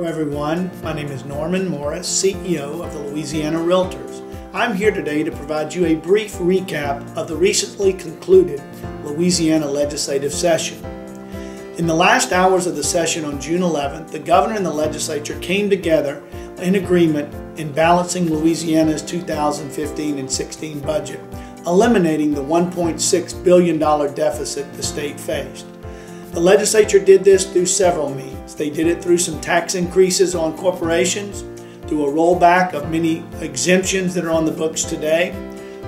everyone, my name is Norman Morris, CEO of the Louisiana Realtors. I'm here today to provide you a brief recap of the recently concluded Louisiana legislative session. In the last hours of the session on June 11th, the governor and the legislature came together in agreement in balancing Louisiana's 2015 and 16 budget, eliminating the $1.6 billion deficit the state faced. The legislature did this through several means. They did it through some tax increases on corporations, through a rollback of many exemptions that are on the books today,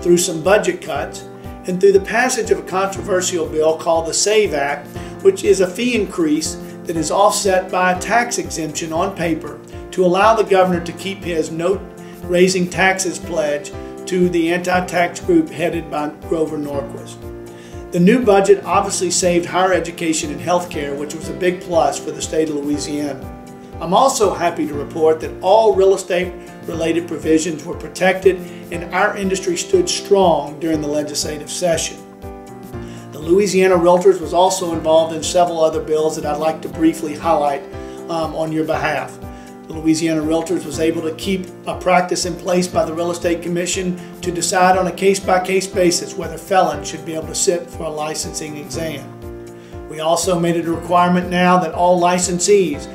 through some budget cuts, and through the passage of a controversial bill called the SAVE Act, which is a fee increase that is offset by a tax exemption on paper to allow the governor to keep his note-raising taxes pledge to the anti-tax group headed by Grover Norquist. The new budget obviously saved higher education and health care, which was a big plus for the state of Louisiana. I'm also happy to report that all real estate related provisions were protected and our industry stood strong during the legislative session. The Louisiana Realtors was also involved in several other bills that I'd like to briefly highlight on your behalf. The Louisiana Realtors was able to keep a practice in place by the Real Estate Commission to decide on a case-by-case basis whether felons should be able to sit for a licensing exam. We also made it a requirement now that all licensees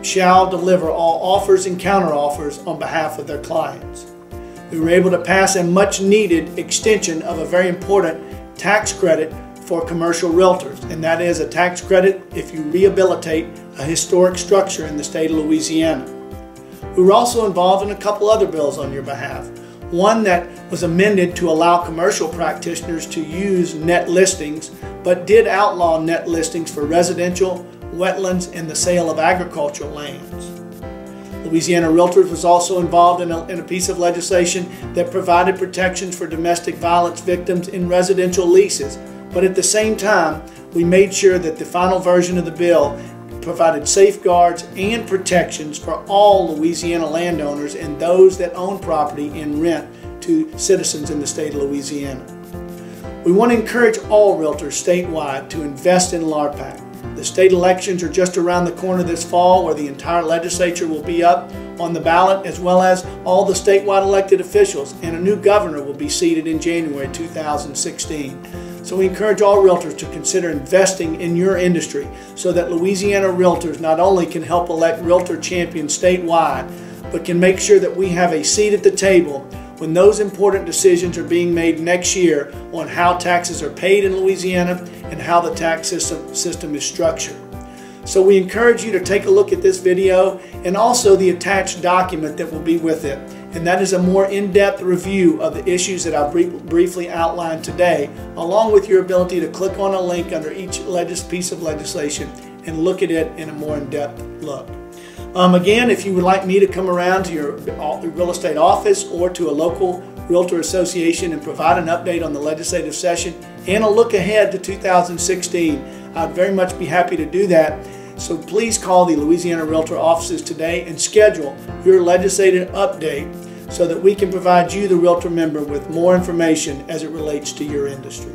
shall deliver all offers and counteroffers on behalf of their clients. We were able to pass a much-needed extension of a very important tax credit for commercial realtors, and that is a tax credit if you rehabilitate a historic structure in the state of Louisiana. We were also involved in a couple other bills on your behalf. One that was amended to allow commercial practitioners to use net listings, but did outlaw net listings for residential, wetlands, and the sale of agricultural lands. Louisiana Realtors was also involved in a piece of legislation that provided protections for domestic violence victims in residential leases, but at the same time, we made sure that the final version of the bill provided safeguards and protections for all Louisiana landowners and those that own property in rent to citizens in the state of Louisiana. We want to encourage all realtors statewide to invest in LARPAC. The state elections are just around the corner this fall, where the entire legislature will be up on the ballot, as well as all the statewide elected officials, and a new governor will be seated in January 2016. So we encourage all realtors to consider investing in your industry so that Louisiana Realtors not only can help elect realtor champions statewide, but can make sure that we have a seat at the table when those important decisions are being made next year on how taxes are paid in Louisiana and how the tax system is structured. So we encourage you to take a look at this video and also the attached document that will be with it. And that is a more in-depth review of the issues that I briefly outlined today, along with your ability to click on a link under each piece of legislation and look at it in a more in-depth look. Again, if you would like me to come around to your real estate office or to a local realtor association and provide an update on the legislative session and a look ahead to 2016, I'd very much be happy to do that. So please call the Louisiana Realtor offices today and schedule your legislative update so that we can provide you, the realtor member, with more information as it relates to your industry.